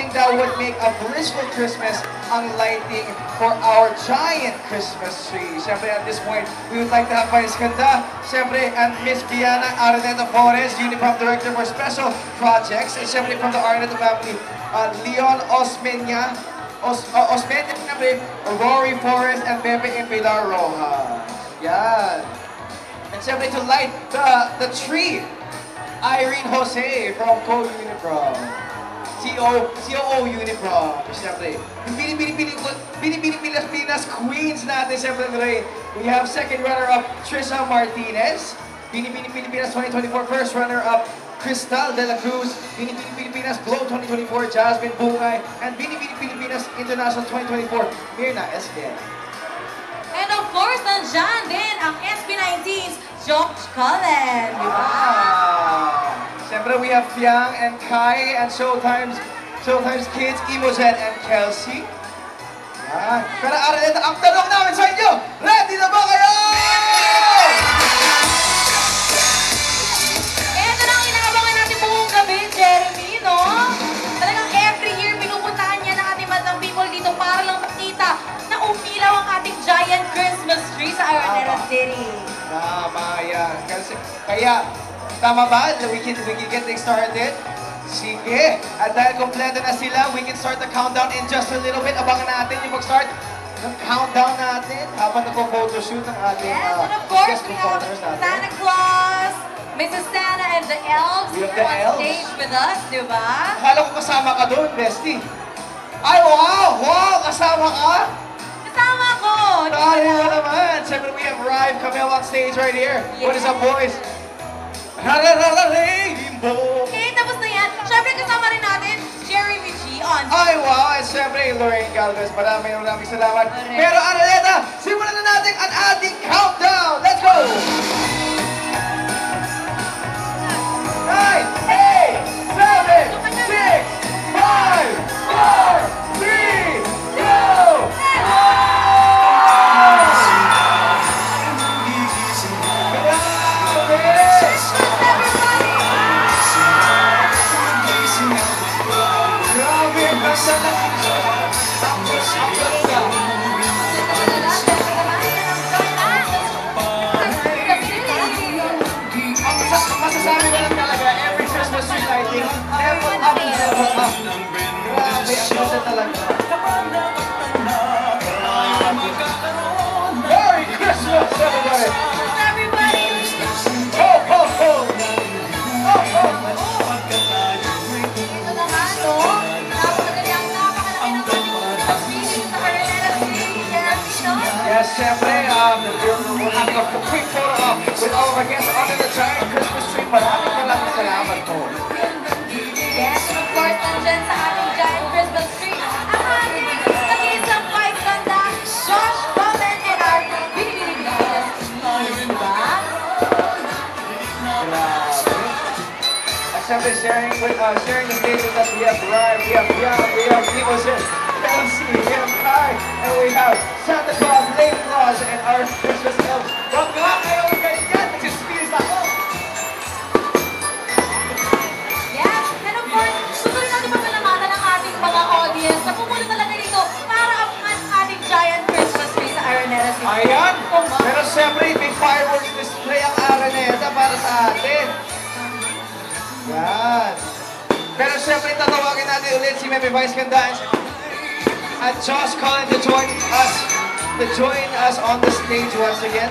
something that would make a blissful Christmas ang lighting for our giant Christmas tree. Siyempre, at this point, we would like to have Vice Ganda, siyempre, and Miss Viana Araneta Flores, Uniprom Director for Special Projects, and siyempre from the Araneta family, Leon Osmeña, Rory Forrest, and Pepe Pilar Roja. Yan. And siyempre to light the tree, Irene Jose from Co-Uniprom. COO Uniprom. Siyempre, yung Pilipinas Queens natin, siyempre, we have second runner-up Trisha Martinez. Pilipinas 2024 first runner-up Cristal de la Cruz. Pilipinas Glow 2024 Jasmine Bungay. And Pilipinas International 2024 Mirna Esquel. And of course, nandyan din ang SB19's Josh Cullen. Wow! Siyempre, we have Fiang and Kai and Showtime's Kids, Imogen and Kelsey. Yan. Pero Araneta, ang tanong namin sa inyo, ready na ba kayo? Ito na ang inaabangan natin buong gabi, Jeremy, no? Talagang every year, pinupuntahan niya ng ating Madlang People dito para lang makita na umilaw ang ating giant Christmas tree sa Araneta City. Tama yan. Kaya, tama ba? We can get things started? Sige. At dahil kompleto na sila, we can start the countdown in just a little bit. Abangan natin yung mag-start ng countdown natin habang nagpo-photoshoot ng ating Yes, and of course, guest we have performers natin. Santa Claus, Mrs. Santa, and the elves We have here the on elves. stage with us, di ba? Akala ko kasama ka doon, bestie. Ay, wow! Wow! Kasama ka? Kasama ko! Dahil mo naman. Siyempre, we have Rive Camille on stage right here. What is up, boys? Rainbow! Okay, tapos na yan. Siyempre, kasama rin natin, Jeremy G on Ay, wow! At siyempre, Lorraine Galvez. Maraming salamat. Pero, Araneta, simulan na natin ang ating countdown! Let's go! 9, 8, 7, 6, 5, 4, 3, 2, masasabi ko lang talaga, every Christmas tree lighting, level up and level up. Grabe, ang ganda talaga. Merry Christmas, everybody! everybody! Ho, ho, ho! Ho, ho! Ito na nga, no? Napakalaki ng ating Christmas tree sa Araneta City, Jeremy, no? Yes, siyempre, we're having a quick photo op with all of our guests under the giant Christmas tree. Maraming salamat po. Yes, and of course, nandyan sa ating giant Christmas tree, ang ating nag-iisang Vice Ganda, Josh Cullen, and our Pilipinas team, diba? At siyempre, sharing the stage with us, we have Ryan, we have Young, we have Imogen, Kelsey, we have Kai, and we have Santa Claus, Lady Claus, and our Christmas elves. Huwag nga kayo guys yan! Nagsispears ako! Yes, and of course, susunod natin pasalamatan ang ating mga audience na pumunta talaga dito para abangan ang ating giant Christmas tree sa Araneta City. Ayan! Pero siyempre, may fireworks display ang Araneta para sa atin. Yan. Pero siyempre, tatawagin natin ulit si Meme Vice Ganda at Josh Cullen to join us on the stage once again.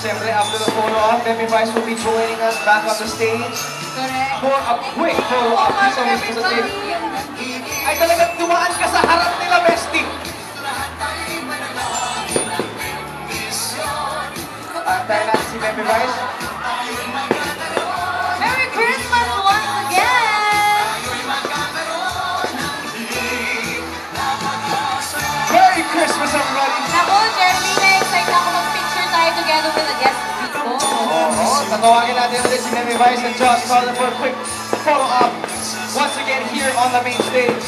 Siyempre, after the photo op, Meme Vice will be joining us back on the stage Correct. for a quick photo op. Dito mismo sa stage. Ay talagang dumaan ka sa harap nila, bestie! Antayin natin si Meme Vice. Merry Christmas once again! Merry Christmas, everybody! Ako, Jeremy, na-excite ako mag-picture tayo together with the guest speaker. Tatawagin natin ulit si Nemi Vice and Josh Collin for a quick follow-up. Once again here on the main stage.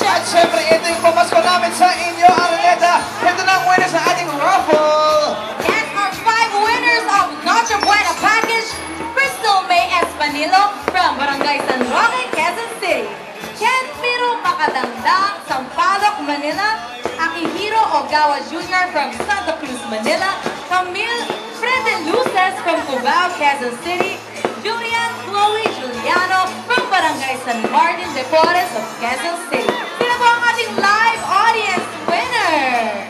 At syempre, ito yung pamasko namin sa inyo, Araneta. Ito na ang winners sa ating raffle. And our 5 winners of Noche Buena Package, Crystal May Espanilo from Barangay San Roque, Quezon City. Ken Miro Makadangdang, Sampaloc, Manila. Akihiro Ogawa Jr. from Santa Cruz, Manila. Camille Fredeluces from Cubao, Quezon City. Julian Chloe Juliano from Barangay San Martin de Porres of Quezon City. Sila po ang ating live audience winners.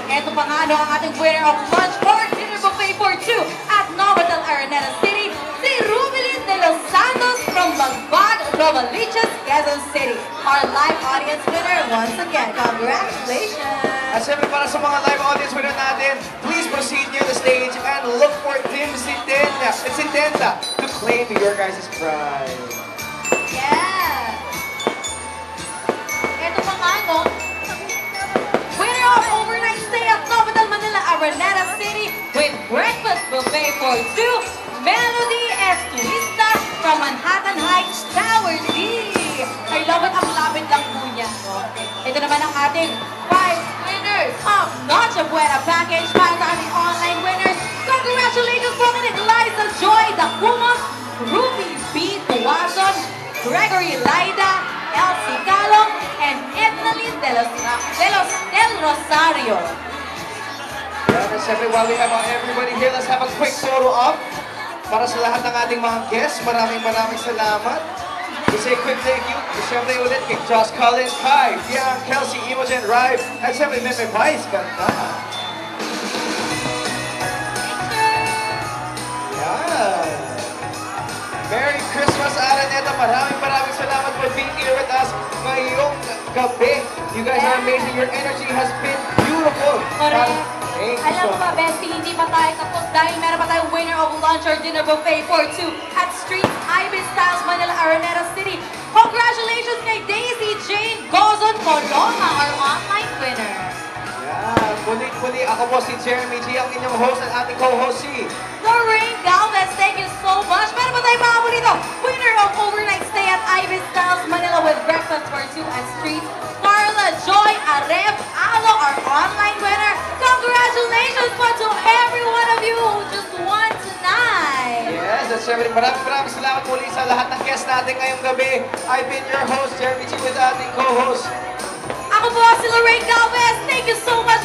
Ito pa nga ang ating winner of lunch or dinner buffet for 2 at Novotel Araneta City, si Rubilin de los Santos from Magbag, Novaliches, Quezon City. Our live audience winner once again. Congratulations! At syempre para sa mga live audience winner natin, please proceed near the stage and look for Tim Sintenta to claim your guys' prize. Yeah! Ito pa nga, no? Winner of overnight stay at Novotel Manila, Araneta City with breakfast buffet for 2, Melody Estuista from Manhattan Heights, Tower D. I love it, ang lapit lang po niya. No? Ito naman ang ating 5 winners of Noche Buena Package para sa ating online winners. Congratulations po kay Liza Joy Dacumos, Ruby B. Tuazon, Gregory Laida, Elsie Calong, and Ednalyn del Rosario. Yan, at syempre while we have everybody here, let's have a quick photo op para sa lahat ng ating mga guests. Maraming salamat. We say a quick thank you. Siyempre ulit kay Josh Collins, Kai, Bian, Kelsey, Imogen, Rive, at siyempre Nemi Vice. Ganda. Yan. Merry Christmas, Araneta. Maraming salamat for being here with us ngayong gabi. You guys are amazing. Your energy has been beautiful. Correct. Thank you Alam so mo ba, much. Bestie, hindi pa tayo tapos dahil meron pa tayong winner of lunch or dinner buffet for 2 at Street Ibis Styles, Manila, Araneta City. Congratulations kay Daisy Jane Gozon Coloma, our online winner. Yan. Muli, ako po si Jeremy G, ang inyong host at ating co-host si Lorraine Galvez, thank you so much. Meron pa tayong mga dito. Winner of overnight stay at Ibis Styles, Manila with breakfast for 2 at Street. Carla Joy Aref Alo, our online winner. Congratulations po to every one of you who just won tonight. Yes, at syempre maraming salamat muli sa lahat ng guests natin ngayong gabi. I've been your host, Jeremy G, with ating co-host. Ako po si Lorraine Galvez. Thank you so much